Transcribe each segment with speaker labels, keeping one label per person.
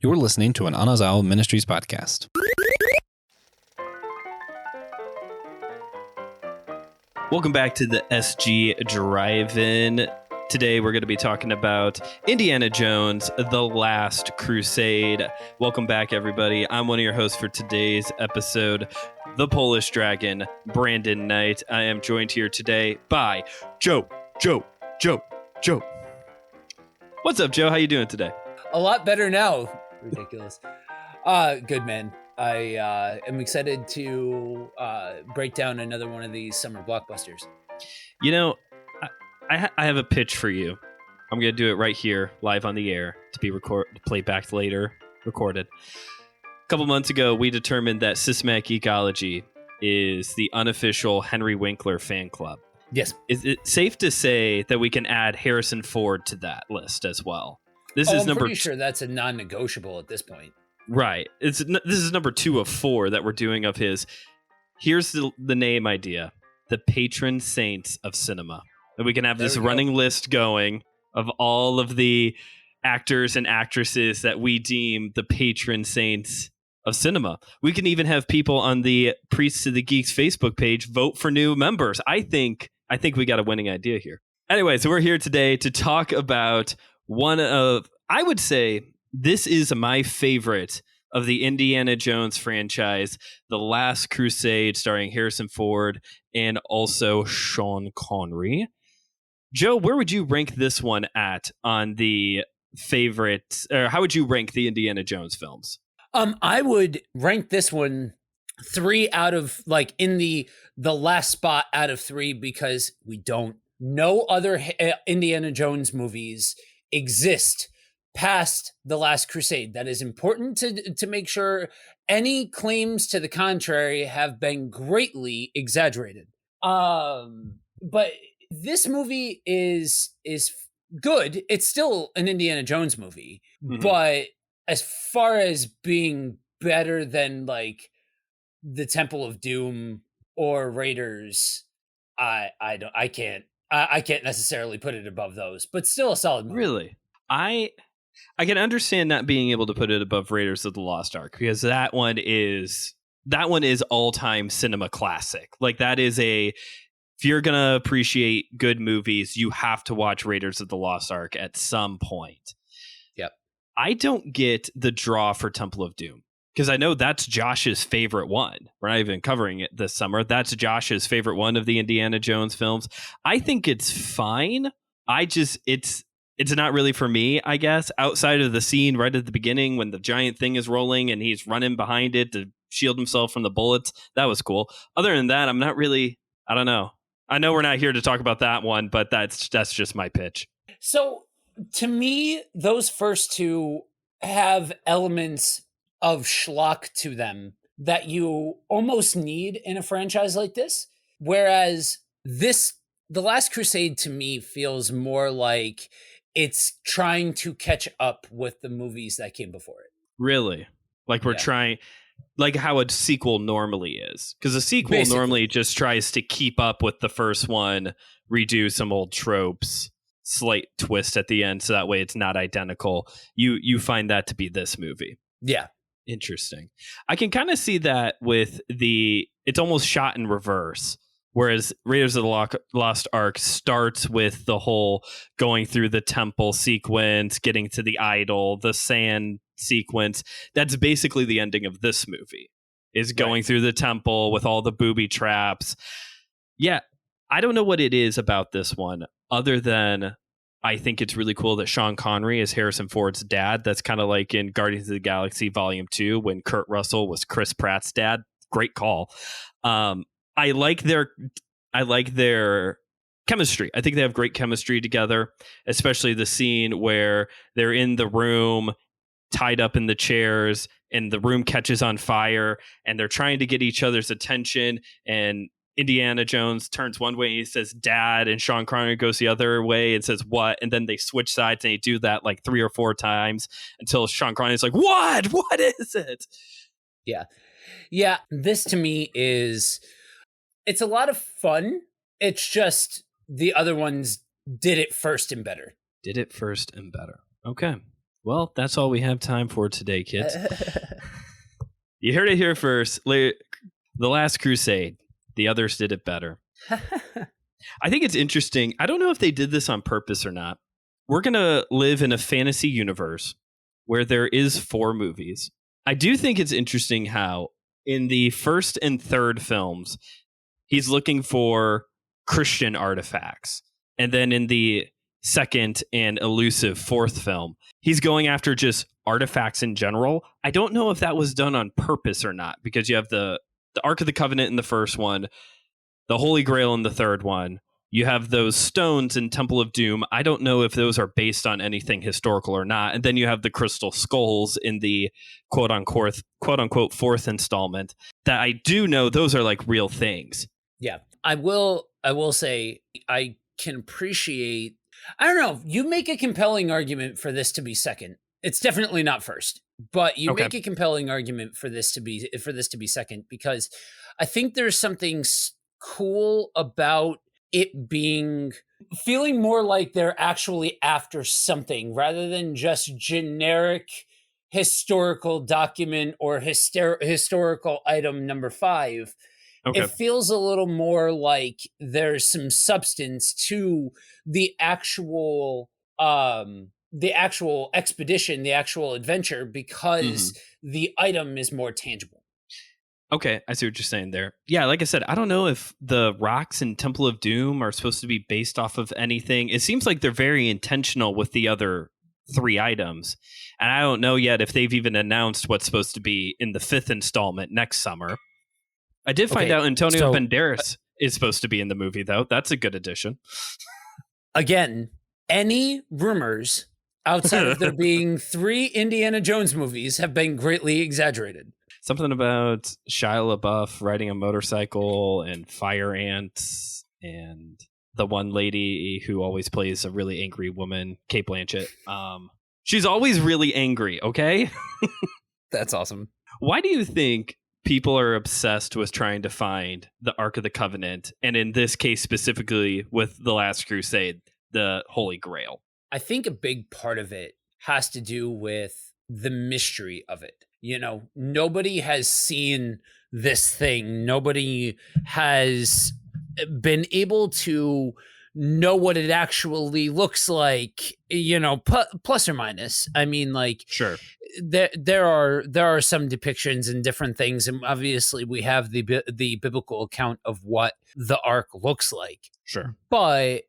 Speaker 1: You're listening to an Anazao Ministries podcast.
Speaker 2: Welcome back to the SG Drive-In. Today we're going to be talking about Indiana Jones, The Last Crusade. Welcome back, everybody. I'm one of your hosts for today's episode, the Polish Dragon, Brandon Knight. I am joined here today by Joe. What's up, Joe? How you doing today?
Speaker 3: A lot better now. Ridiculous. Good, man. I am excited to break down another one of these summer blockbusters.
Speaker 2: You know, I have a pitch for you. I'm going to do it right here, live on the air, to be played back later, recorded. A couple months ago, we determined that Systematic Geekology is the unofficial Henry Winkler fan club.
Speaker 3: Yes.
Speaker 2: Is it safe to say that we can add Harrison Ford to that list as well?
Speaker 3: I'm pretty sure that's a non-negotiable at this point.
Speaker 2: Right. This is number 2 of 4 that we're doing of his. Here's the name idea: the patron saints of cinema. And we can have this running list going of all of the actors and actresses that we deem the patron saints of cinema. We can even have people on the Priests of the Geeks Facebook page vote for new members. I think we got a winning idea here. Anyway, so we're here today to talk about one of, I would say, this is my favorite of the Indiana Jones franchise, The Last Crusade, starring Harrison Ford and also Sean Connery. Joe, where would you rank this one at on the favorite, or how would you rank the Indiana Jones films?
Speaker 3: I would rank this one 3 out of, in the last spot out of 3, because no other Indiana Jones movies exist past The Last Crusade. That is important to make sure. Any claims to the contrary have been greatly exaggerated. But this movie is good. It's still an Indiana Jones movie, but as far as being better than the Temple of Doom or Raiders, I can't necessarily put it above those, but still a solid movie.
Speaker 2: Really? I can understand not being able to put it above Raiders of the Lost Ark, because that one is all-time cinema classic. If you're going to appreciate good movies, you have to watch Raiders of the Lost Ark at some point.
Speaker 3: Yep.
Speaker 2: I don't get the draw for Temple of Doom, because I know that's Josh's favorite one. We're not even covering it this summer. That's Josh's favorite one of the Indiana Jones films. I think it's fine. It's not really for me, I guess, outside of the scene right at the beginning when the giant thing is rolling and he's running behind it to shield himself from the bullets. That was cool. Other than that, I'm not really, I don't know. I know we're not here to talk about that one, but that's just my pitch.
Speaker 3: So to me, those first 2 have elements of schlock to them that you almost need in a franchise like this. Whereas The Last Crusade to me feels more like it's trying to catch up with the movies that came before it.
Speaker 2: Really? We're trying, like how a sequel normally is. Because a sequel normally just tries to keep up with the first one, redo some old tropes, slight twist at the end, so that way it's not identical. You find that to be this movie.
Speaker 3: Yeah.
Speaker 2: Interesting. I can kind of see that with it's almost shot in reverse. Whereas Raiders of the Lost Ark starts with the whole going through the temple sequence, getting to the idol, the sand sequence. That's basically the ending of this movie, is going through the temple with all the booby traps. Yeah, I don't know what it is about this one, other than I think it's really cool that Sean Connery is Harrison Ford's dad. That's kind of like in Guardians of the Galaxy Volume 2 when Kurt Russell was Chris Pratt's dad. Great call. I like their chemistry. I think they have great chemistry together, especially the scene where they're in the room tied up in the chairs and the room catches on fire and they're trying to get each other's attention, and Indiana Jones turns one way and he says dad, and Sean Connery goes the other way and says what, and then they switch sides and they do that 3 or 4 times until Sean Connery's like, what is it?
Speaker 3: Yeah, this to me it's a lot of fun. It's just the other ones did it first and better.
Speaker 2: Okay. Well, that's all we have time for today, kids. You heard it here first. The Last Crusade. The others did it better. I think it's interesting. I don't know if they did this on purpose or not. We're going to live in a fantasy universe where there is 4 movies. I do think it's interesting how in the first and third films, he's looking for Christian artifacts. And then in the second and elusive fourth film, he's going after just artifacts in general. I don't know if that was done on purpose or not, because you have the Ark of the Covenant in the first one, the Holy Grail in the third one. You have those stones in Temple of Doom. I don't know if those are based on anything historical or not. And then you have the crystal skulls in the quote unquote fourth installment that I do know those are like real things.
Speaker 3: Yeah. I will say I can appreciate, I don't know, you make a compelling argument for this to be second. It's definitely not first, but you make a compelling argument for this to be second, because I think there's something cool about it feeling more like they're actually after something rather than just generic historical document or historical item number 5. Okay. It feels a little more like there's some substance to the actual expedition, the actual adventure, because the item is more tangible.
Speaker 2: Okay, I see what you're saying there. Yeah, like I said, I don't know if the rocks in Temple of Doom are supposed to be based off of anything. It seems like they're very intentional with the other 3 items. And I don't know yet if they've even announced what's supposed to be in the 5th installment next summer. I did find out Antonio Banderas is supposed to be in the movie, though. That's a good addition. Again,
Speaker 3: any rumors outside of there being 3 Indiana Jones movies have been greatly exaggerated.
Speaker 2: Something about Shia LaBeouf riding a motorcycle and fire ants and the one lady who always plays a really angry woman, Cate Blanchett. She's always really angry, okay?
Speaker 1: That's awesome.
Speaker 2: Why do you think people are obsessed with trying to find the Ark of the Covenant, and in this case specifically with The Last Crusade, the Holy Grail?
Speaker 3: I think a big part of it has to do with the mystery of it. You know, nobody has seen this thing. Nobody has been able to know what it actually looks like, you know, plus or minus. I mean, like,
Speaker 2: sure,
Speaker 3: there are some depictions and different things, and obviously we have the biblical account of what the Ark looks like.
Speaker 2: Sure,
Speaker 3: but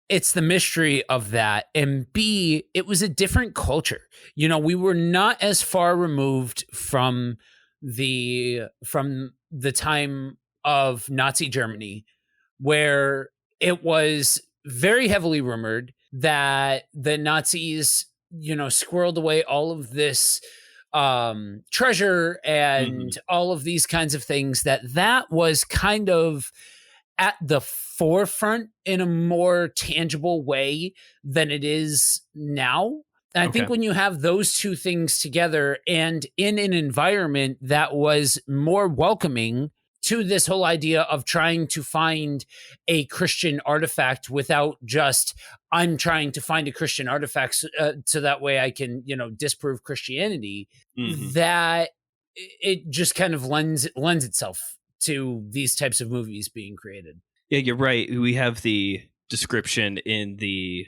Speaker 3: it's the mystery of that, and B, it was a different culture. You know, we were not as far removed from the time of Nazi Germany, where it was very heavily rumored that the Nazis, you know, squirreled away all of this treasure and all of these kinds of things, that was kind of at the forefront in a more tangible way than it is now. And I think when you have those two things together and in an environment that was more welcoming to this whole idea of trying to find a Christian artifact without just, I'm trying to find a Christian artifact so that way I can, you know, disprove Christianity, that it just kind of lends itself to these types of movies being created.
Speaker 2: Yeah, you're right. We have the description in the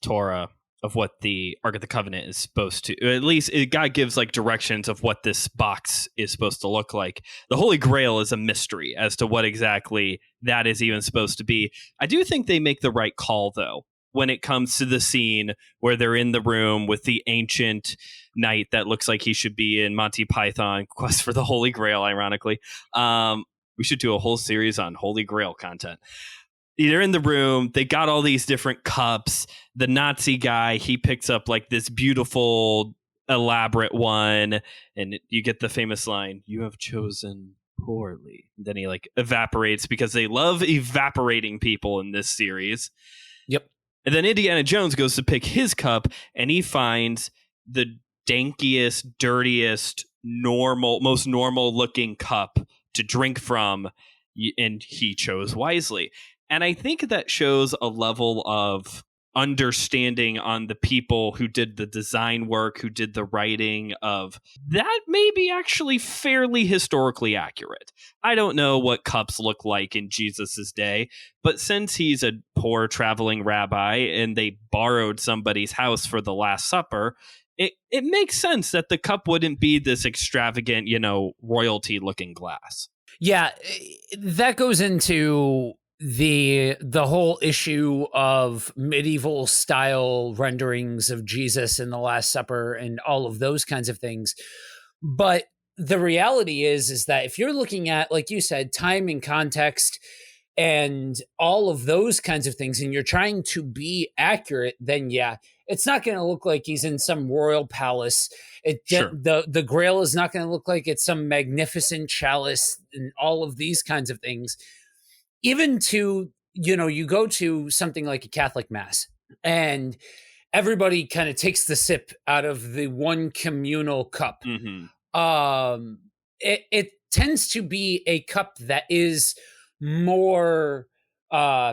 Speaker 2: Torah of what the Ark of the Covenant is supposed to, or at least God gives like directions of what this box is supposed to look like. The Holy Grail is a mystery as to what exactly that is even supposed to be. I do think they make the right call, though, when it comes to the scene where they're in the room with the ancient knight that looks like he should be in Monty Python Quest for the Holy Grail, ironically. We should do a whole series on Holy Grail content. They're in the room. They got all these different cups. The Nazi guy, he picks up like this beautiful, elaborate one. And you get the famous line, "You have chosen poorly." And then he like evaporates, because they love evaporating people in this series.
Speaker 3: Yep.
Speaker 2: And then Indiana Jones goes to pick his cup, and he finds the dankiest, dirtiest, most normal looking cup to drink from. And he chose wisely. And I think that shows a level of understanding on the people who did the design work, who did the writing of that may be actually fairly historically accurate. I don't know what cups look like in Jesus's day, but since he's a poor traveling rabbi and they borrowed somebody's house for the Last Supper, it makes sense that the cup wouldn't be this extravagant, royalty looking glass.
Speaker 3: Yeah, that goes into the whole issue of medieval style renderings of Jesus in the Last Supper and all of those kinds of things. But the reality is that if you're looking at, like you said, time and context and all of those kinds of things, and you're trying to be accurate, then yeah, it's not going to look like he's in some royal palace.
Speaker 2: Sure.
Speaker 3: The Grail is not going to look like it's some magnificent chalice and all of these kinds of things. Even to, you go to something like a Catholic Mass and everybody kind of takes the sip out of the one communal cup.
Speaker 2: Mm-hmm.
Speaker 3: It tends to be a cup that is more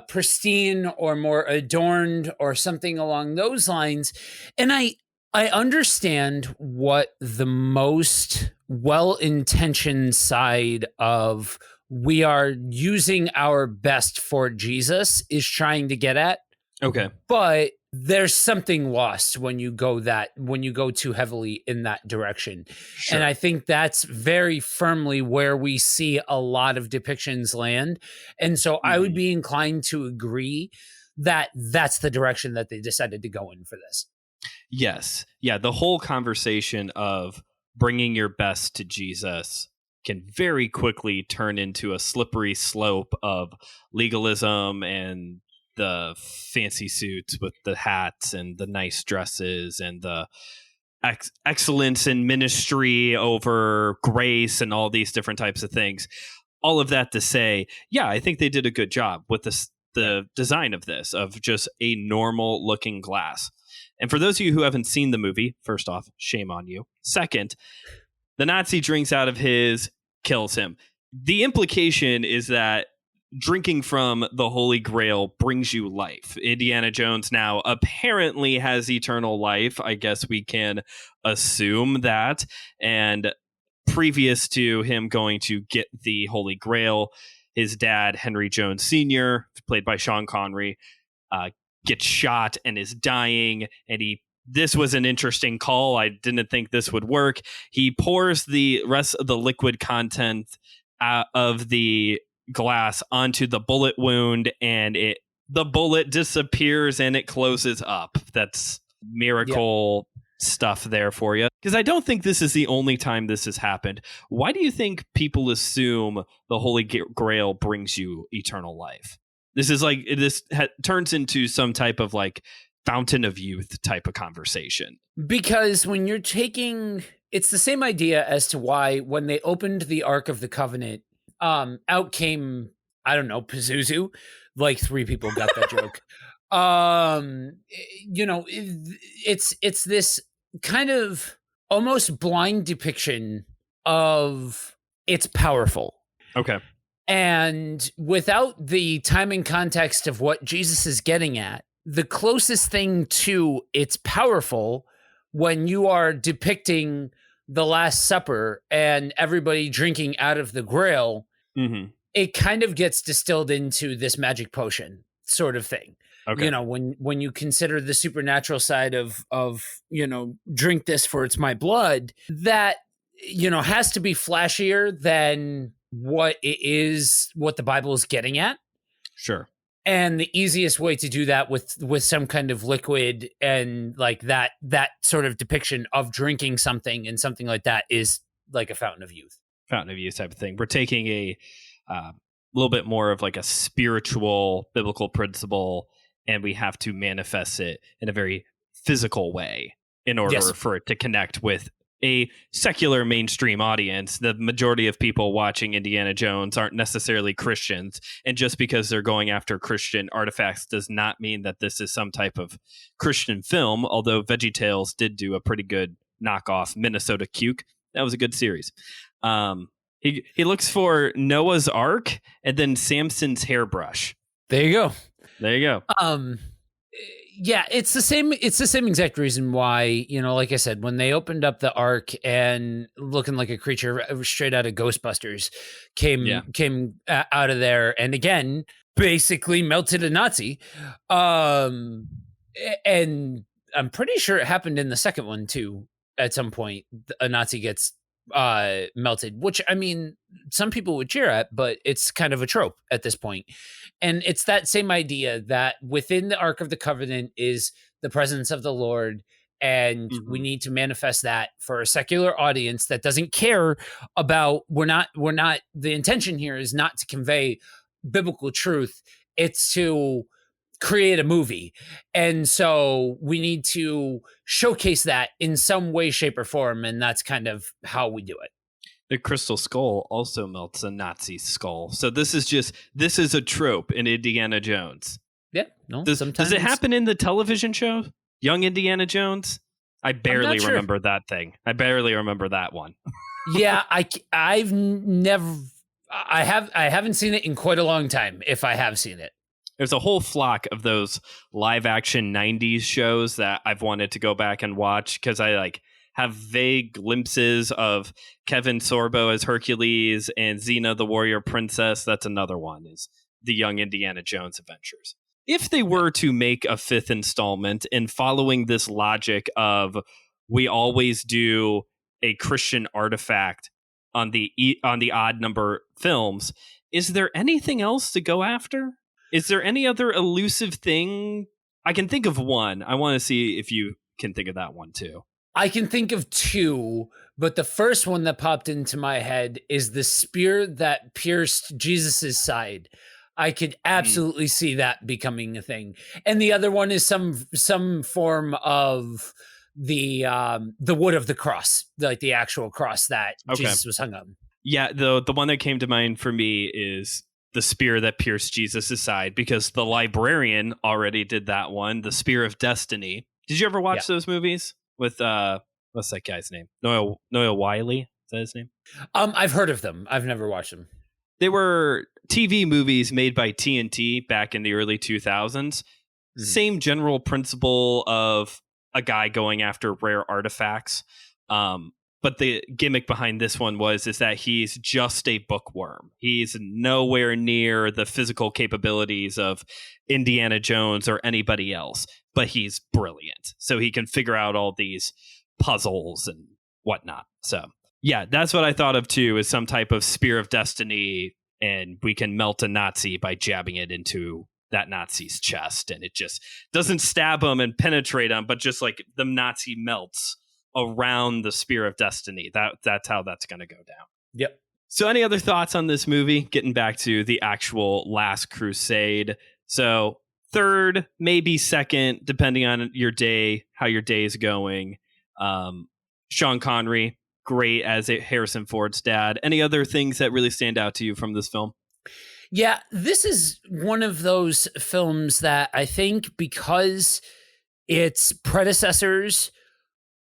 Speaker 3: pristine or more adorned or something along those lines. And I understand what the most well-intentioned side of we are using our best for Jesus is trying to get at.
Speaker 2: Okay.
Speaker 3: But there's something lost when you go too heavily in that direction.
Speaker 2: Sure.
Speaker 3: And I think that's very firmly where we see a lot of depictions land. And so I would be inclined to agree that that's the direction that they decided to go in for this.
Speaker 2: Yes. Yeah. The whole conversation of bringing your best to Jesus can very quickly turn into a slippery slope of legalism and the fancy suits with the hats and the nice dresses and the excellence in ministry over grace and all these different types of things. All of that to say, yeah, I think they did a good job with the design of this, of just a normal looking glass. And for those of you who haven't seen the movie, first off, shame on you. Second, the Nazi drinks out of his, kills him. The implication is that drinking from the Holy Grail brings you life. Indiana Jones now apparently has eternal life. I guess we can assume that. And previous to him going to get the Holy Grail, his dad, Henry Jones Sr., played by Sean Connery, gets shot and is dying. And this was an interesting call. I didn't think this would work. He pours the rest of the liquid content of the glass onto the bullet wound, and the bullet disappears and it closes up. That's miracle stuff there for you, because I don't think this is the only time this has happened. Why do you think people assume the Holy Grail brings you eternal life? This is like turns into some type of like fountain of youth type of conversation,
Speaker 3: because when you're taking, it's the same idea as to why when they opened the Ark of the Covenant, out came, I don't know, Pazuzu. Like 3 people got that joke. It's this kind of almost blind depiction of it's powerful.
Speaker 2: Okay.
Speaker 3: And without the time and context of what Jesus is getting at, the closest thing to it's powerful when you are depicting the Last Supper and everybody drinking out of the Grail, it kind of gets distilled into this magic potion sort of thing. Okay. When you consider the supernatural side of drink this for it's my blood, that has to be flashier than what it is, what the Bible is getting at.
Speaker 2: Sure.
Speaker 3: And the easiest way to do that with some kind of liquid and like that sort of depiction of drinking something and something like that is like a fountain of youth
Speaker 2: type of thing. We're taking a little bit more of like a spiritual biblical principle, and we have to manifest it in a very physical way in order for it to connect with a secular mainstream audience. The majority of people watching Indiana Jones aren't necessarily Christians, and just because they're going after Christian artifacts does not mean that this is some type of Christian film, although VeggieTales did do a pretty good knockoff Minnesota Cuke. That was a good series. He looks for Noah's Ark and then Samson's hairbrush.
Speaker 3: There you go.
Speaker 2: There you go.
Speaker 3: Yeah, it's the same. It's the same exact reason why, like I said, when they opened up the Ark and looking like a creature straight out of Ghostbusters
Speaker 2: Yeah.
Speaker 3: came out of there, and again basically melted a Nazi. And I'm pretty sure it happened in the second one too. At some point, a Nazi gets melted, which I mean, some people would cheer at, but it's kind of a trope at this point. And it's that same idea that within the Ark of the Covenant is the presence of the Lord, and we
Speaker 2: Mhm.
Speaker 3: need to manifest that for a secular audience that doesn't care about. We're not. The intention here is not to convey biblical truth; it's to create a movie. And so we need to showcase that in some way, shape, or form. And that's kind of how we do it.
Speaker 2: The crystal skull also melts a Nazi skull. So this is a trope in Indiana Jones.
Speaker 3: Yeah. No,
Speaker 2: Does
Speaker 3: sometimes
Speaker 2: it happen in the television show, Young Indiana Jones? I barely
Speaker 3: sure.
Speaker 2: remember that thing. I barely remember that one.
Speaker 3: Yeah, I've never I haven't seen it in quite a long time, if I have seen it.
Speaker 2: There's a whole flock of those live action 90s shows that I've wanted to go back and watch because I have vague glimpses of Kevin Sorbo as Hercules and Xena the Warrior Princess. That's another one, is the Young Indiana Jones Adventures. If they were to make a fifth installment and following this logic of we always do a Christian artifact on the odd number films, is there anything else to go after? Is there any other elusive thing? I can think of one. I want to see if you can think of that one too.
Speaker 3: I can think of two, but the first one that popped into my head is the spear that pierced Jesus's side. I could absolutely see that becoming a thing. And the other one is some form of the wood of the cross, like the actual cross that Jesus was hung on.
Speaker 2: Yeah, the one that came to mind for me is the spear that pierced Jesus' side, because the librarian already did that one, the Spear of Destiny. Did you ever watch those movies with what's that guy's name? Noah Wiley? Is that his name?
Speaker 3: I've heard of them. I've never watched them.
Speaker 2: They were TV movies made by TNT back in the early 2000s. Same general principle of a guy going after rare artifacts. But the gimmick behind this one is that he's just a bookworm. He's nowhere near the physical capabilities of Indiana Jones or anybody else, but he's brilliant. So he can figure out all these puzzles and whatnot. So yeah, that's what I thought of too, is some type of Spear of Destiny, and we can melt a Nazi by jabbing it into that Nazi's chest, and it just doesn't stab him and penetrate him, but just like the Nazi melts around the Spear of Destiny. That's how that's going to go down.
Speaker 3: Yep.
Speaker 2: So any other thoughts on this movie? Getting back to the actual Last Crusade. So third, maybe second, depending on your day, how your day is going. Sean Connery, great as Harrison Ford's dad. Any other things that really stand out to you from this film?
Speaker 3: Yeah, this is one of those films that I think, because its predecessors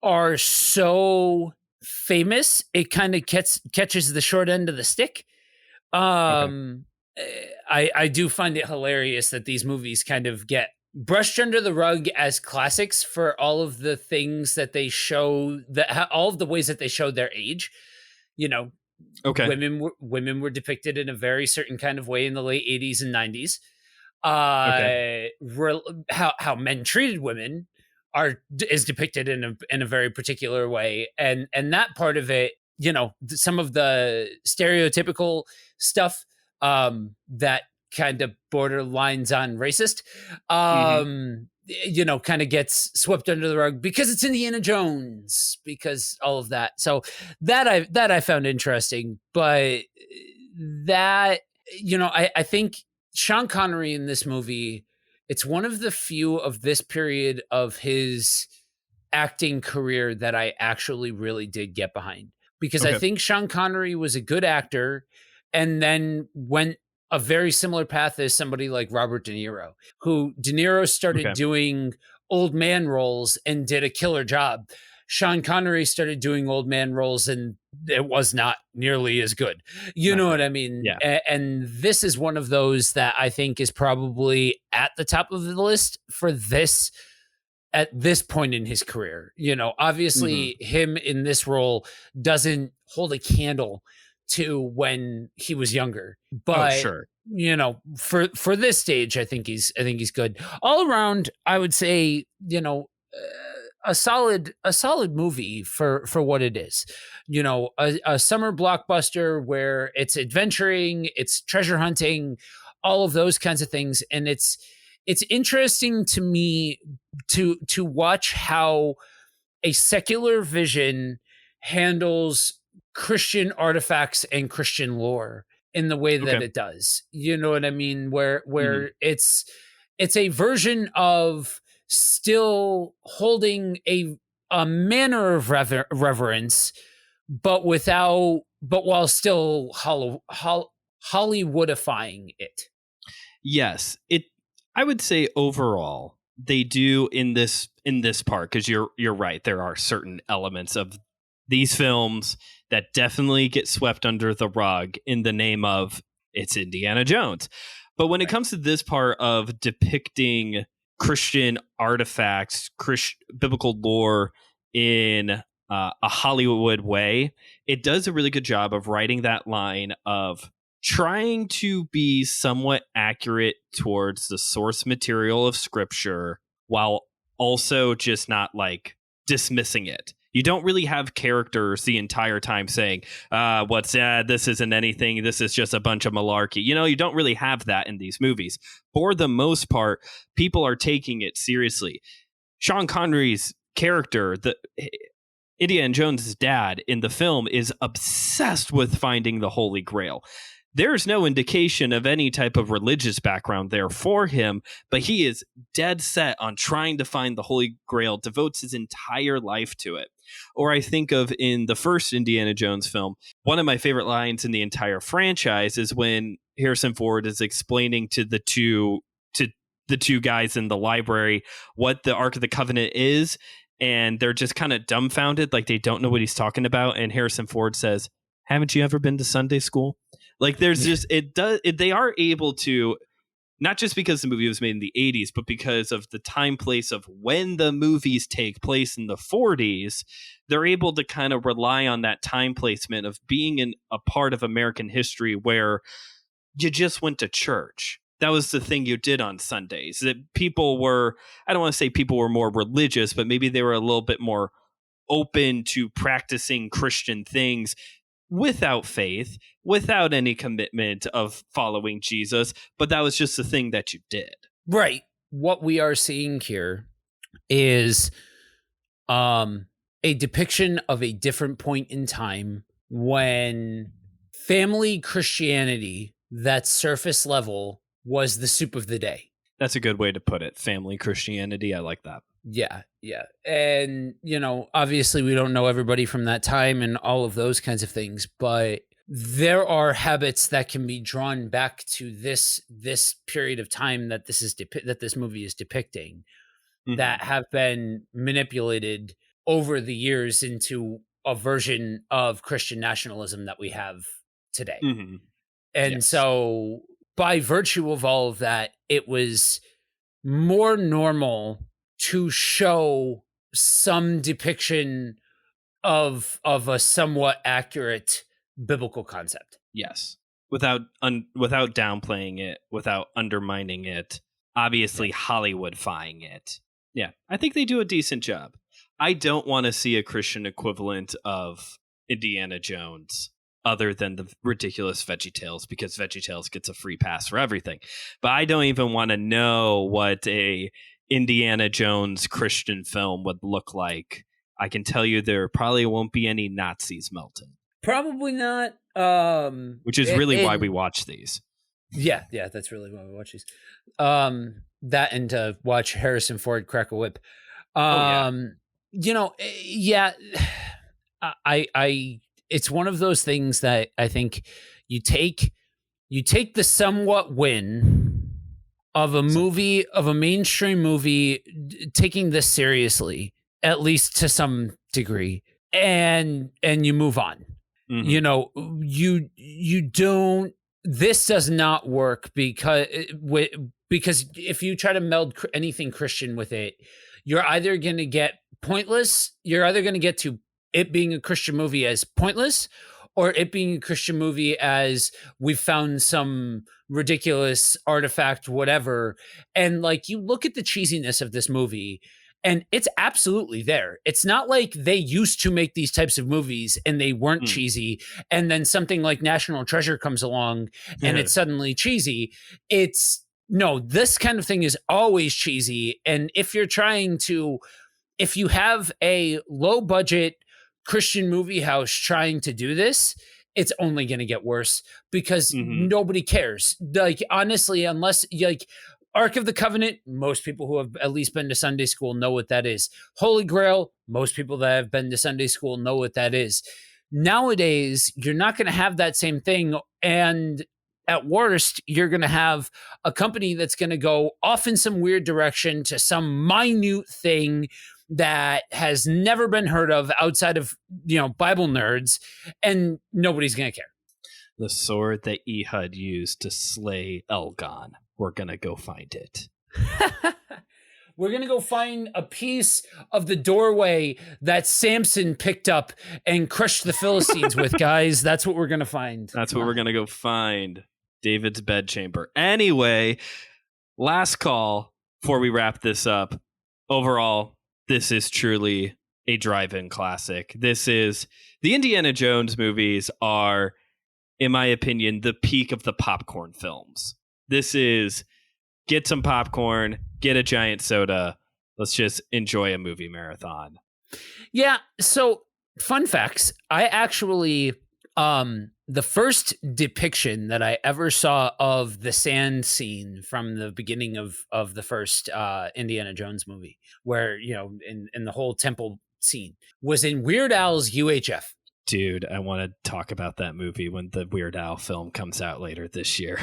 Speaker 3: are so famous, it kind of catches the short end of the stick. I do find it hilarious that these movies kind of get brushed under the rug as classics for all of the things that they show, that all of the ways that they show their age. Women were depicted in a very certain kind of way in the late 80s and 90s. How men treated women is depicted in a very particular way, and that part of it, some of the stereotypical stuff that kind of borderlines on racist, kind of gets swept under the rug because it's Indiana Jones, because all of that. So that I found interesting, but that, I think Sean Connery in this movie, it's one of the few of this period of his acting career that I actually really did get behind, because I think Sean Connery was a good actor and then went a very similar path as somebody like Robert De Niro, who De Niro started doing old man roles and did a killer job. Sean Connery started doing old man roles and it was not nearly as good. You
Speaker 2: Not
Speaker 3: know what
Speaker 2: great.
Speaker 3: I mean?
Speaker 2: Yeah.
Speaker 3: And this is one of those that I think is probably at the top of the list for this at this point in his career. Obviously him in this role doesn't hold a candle to when he was younger,
Speaker 2: Oh,
Speaker 3: but
Speaker 2: sure.
Speaker 3: for this stage, I think he's good all around. I would say, a solid movie for what it is. A summer blockbuster where it's adventuring, it's treasure hunting, all of those kinds of things, and it's interesting to me to watch how a secular vision handles Christian artifacts and Christian lore in the way that
Speaker 2: Okay.
Speaker 3: it does. You know what I mean? Where
Speaker 2: Mhm.
Speaker 3: it's a version of still holding a manner of reverence, but while still Hollywoodifying it.
Speaker 2: Yes, I would say overall they do in this part, because you're right. There are certain elements of these films that definitely get swept under the rug in the name of it's Indiana Jones. But when it comes to this part of depicting Christian artifacts, biblical lore in a Hollywood way, it does a really good job of writing that line of trying to be somewhat accurate towards the source material of scripture while also just not like dismissing it. You don't really have characters the entire time saying, this isn't anything, this is just a bunch of malarkey. You don't really have that in these movies. For the most part, people are taking it seriously. Sean Connery's character, the Indiana Jones' dad in the film, is obsessed with finding the Holy Grail. There's no indication of any type of religious background there for him, but he is dead set on trying to find the Holy Grail, devotes his entire life to it. Or I think of in the first Indiana Jones film, one of my favorite lines in the entire franchise is when Harrison Ford is explaining to the two guys in the library what the Ark of the Covenant is, and they're just kind of dumbfounded, like they don't know what he's talking about. And Harrison Ford says, "Haven't you ever been to Sunday school?" Like there's just they are able to, not just because the movie was made in the 80s, but because of the time place of when the movies take place in the 40s, they're able to kind of rely on that time placement of being in a part of American history where you just went to church. That was the thing you did on Sundays. That people were, I don't want to say people were more religious, but maybe they were a little bit more open to practicing Christian things without faith, without any commitment of following Jesus, but that was just the thing that you did.
Speaker 3: Right. What we are seeing here is a depiction of a different point in time when family Christianity, that surface level, was the soup of the day.
Speaker 2: That's a good way to put it. Family Christianity. I like that.
Speaker 3: Yeah. And, obviously we don't know everybody from that time and all of those kinds of things, but there are habits that can be drawn back to this period of time that this movie is depicting, that have been manipulated over the years into a version of Christian nationalism that we have today. And so by virtue of all of that, it was more normal to show some depiction of a somewhat accurate biblical concept.
Speaker 2: Yes. Without downplaying it, without undermining it, obviously Hollywoodifying it. Yeah, I think they do a decent job. I don't want to see a Christian equivalent of Indiana Jones other than the ridiculous VeggieTales, because VeggieTales gets a free pass for everything. But I don't even want to know what a Indiana Jones Christian film would look like. I can tell you there probably won't be any Nazis melting.
Speaker 3: Probably not.
Speaker 2: Which is really why we watch these.
Speaker 3: Yeah, that's really why we watch these. That and to watch Harrison Ford crack a whip. It's one of those things that I think you take the somewhat win of a movie, of a mainstream movie, taking this seriously, at least to some degree, and you move on. You know, you don't. This does not work because if you try to meld anything Christian with it, you're either going to get pointless. You're either going to get to it being a Christian movie as pointless, or it being a Christian movie as we've found some ridiculous artifact, whatever. And like you look at the cheesiness of this movie, and it's absolutely there. It's not like they used to make these types of movies and they weren't cheesy, and then something like National Treasure comes along and it's suddenly cheesy. It's no, this kind of thing is always cheesy. And if you have a low budget Christian movie house trying to do this, it's only going to get worse because nobody cares. Like, honestly, unless like Ark of the Covenant, most people who have at least been to Sunday school know what that is. Holy Grail, most people that have been to Sunday school know what that is. Nowadays, you're not going to have that same thing. And at worst, you're going to have a company that's going to go off in some weird direction to some minute thing that has never been heard of outside of, Bible nerds, and nobody's going to care.
Speaker 2: The sword that Ehud used to slay Elgon. We're going to go find it.
Speaker 3: We're going to go find a piece of the doorway that Samson picked up and crushed the Philistines with, guys. That's what we're going to find.
Speaker 2: That's what we're going to go find. David's bedchamber. Anyway, last call before we wrap this up. Overall, this is truly a drive-in classic. The Indiana Jones movies are, in my opinion, the peak of the popcorn films. This is get some popcorn, get a giant soda. Let's just enjoy a movie marathon.
Speaker 3: Yeah. So fun facts. I actually, the first depiction that I ever saw of the sand scene from the beginning of the first Indiana Jones movie, where, in the whole temple scene, was in Weird Al's UHF.
Speaker 2: Dude, I want to talk about that movie when the Weird Al film comes out later this year.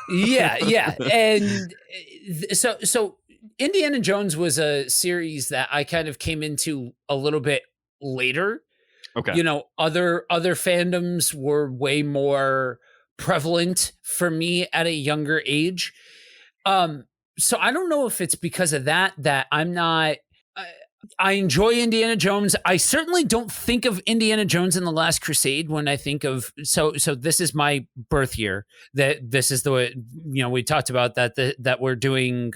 Speaker 3: Yeah. And so Indiana Jones was a series that I kind of came into a little bit later.
Speaker 2: Okay.
Speaker 3: Other fandoms were way more prevalent for me at a younger age. So I don't know if it's because of that I'm not... I enjoy Indiana Jones. I certainly don't think of Indiana Jones and the Last Crusade when I think of so this is my birth year. That this is the way, we talked about that we're doing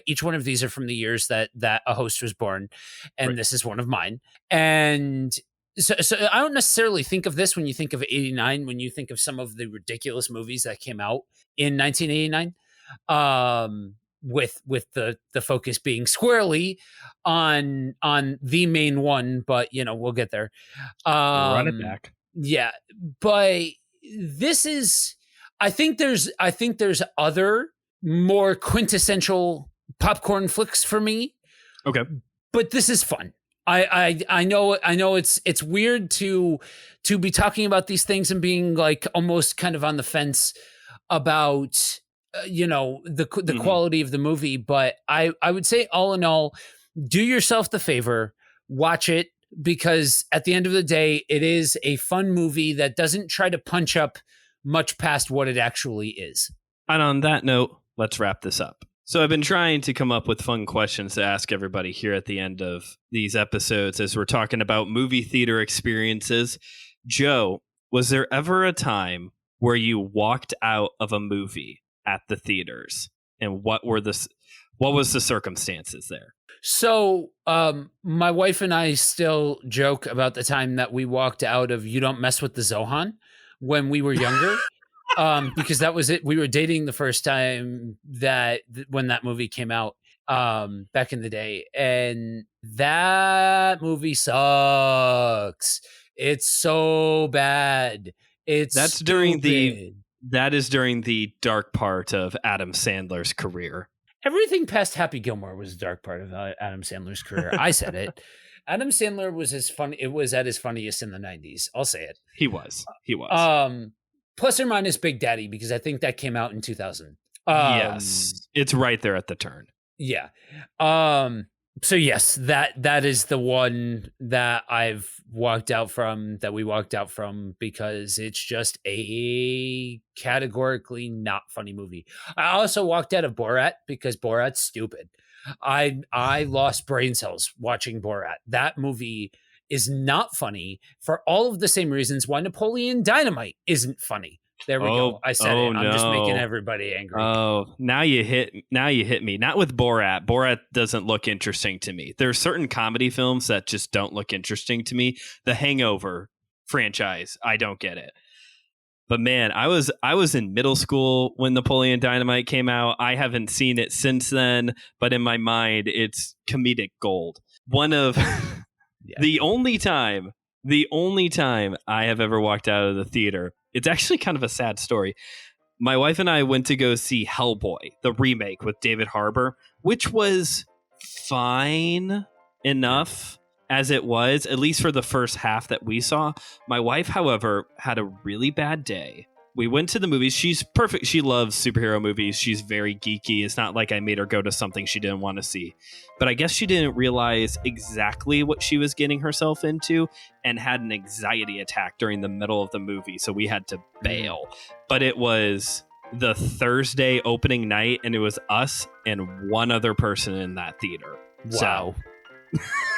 Speaker 3: each one of these are from the years that a host was born, and right. This is one of mine. And so I don't necessarily think of this when you think of 89, when you think of some of the ridiculous movies that came out in 1989. With the focus being squarely on the main one, but we'll get there.
Speaker 2: Run it back.
Speaker 3: Yeah, but this is, I think there's other more quintessential popcorn flicks for me.
Speaker 2: Okay,
Speaker 3: but this is fun. I know it's weird to be talking about these things and being like almost kind of on the fence about the quality of the movie, but I would say all in all, do yourself the favor, watch it, because at the end of the day, it is a fun movie that doesn't try to punch up much past what it actually is.
Speaker 2: And on that note, let's wrap this up. So I've been trying to come up with fun questions to ask everybody here at the end of these episodes as we're talking about movie theater experiences. Joe, was there ever a time where you walked out of a movie at the theaters, and what was the circumstances there?
Speaker 3: So my wife and I still joke about the time that we walked out of You Don't Mess with the Zohan when we were younger. Because that was it. We were dating the first time when that movie came out back in the day, and that movie sucks. It's so bad.
Speaker 2: That is during the dark part of Adam Sandler's career.
Speaker 3: Everything past Happy Gilmore was a dark part of Adam Sandler's career. I said it. Adam Sandler was it was at his funniest in the 90s. I'll say it.
Speaker 2: He was.
Speaker 3: Plus or minus Big Daddy, because I think that came out in 2000.
Speaker 2: Yes. It's right there at the turn.
Speaker 3: Yeah. So yes, that is the one that we walked out from because it's just a categorically not funny movie. I also walked out of Borat because Borat's stupid. I lost brain cells watching Borat. That movie is not funny for all of the same reasons why Napoleon Dynamite isn't funny. There we go. I said it. I'm just making everybody angry.
Speaker 2: Oh, now you hit me. Not with Borat. Borat doesn't look interesting to me. There are certain comedy films that just don't look interesting to me. The Hangover franchise, I don't get it. But man, I was in middle school when Napoleon Dynamite came out. I haven't seen it since then, but in my mind, it's comedic gold. One of the only time I have ever walked out of the theater. It's actually kind of a sad story. My wife and I went to go see Hellboy, the remake with David Harbour, which was fine enough as it was, at least for the first half that we saw. My wife, however, had a really bad day. We went to the movies. She's perfect. She loves superhero movies. She's very geeky. It's not like I made her go to something she didn't want to see. But I guess she didn't realize exactly what she was getting herself into and had an anxiety attack during the middle of the movie. So we had to bail. But it was the Thursday opening night, and it was us and one other person in that theater.
Speaker 3: Wow.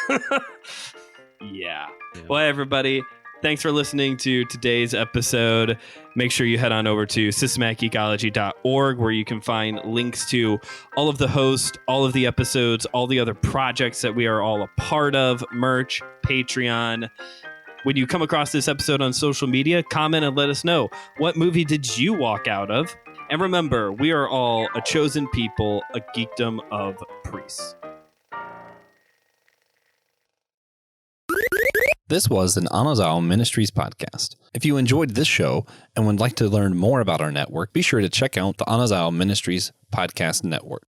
Speaker 2: So, yeah. Well, everybody, thanks for listening to today's episode. Make sure you head on over to systematicecology.org, where you can find links to all of the hosts, all of the episodes, all the other projects that we are all a part of, merch, Patreon. When you come across this episode on social media, comment and let us know, what movie did you walk out of? And remember, we are all a chosen people, a geekdom of priests.
Speaker 1: This was an Anazao Ministries podcast. If you enjoyed this show and would like to learn more about our network, be sure to check out the Anazao Ministries Podcast Network.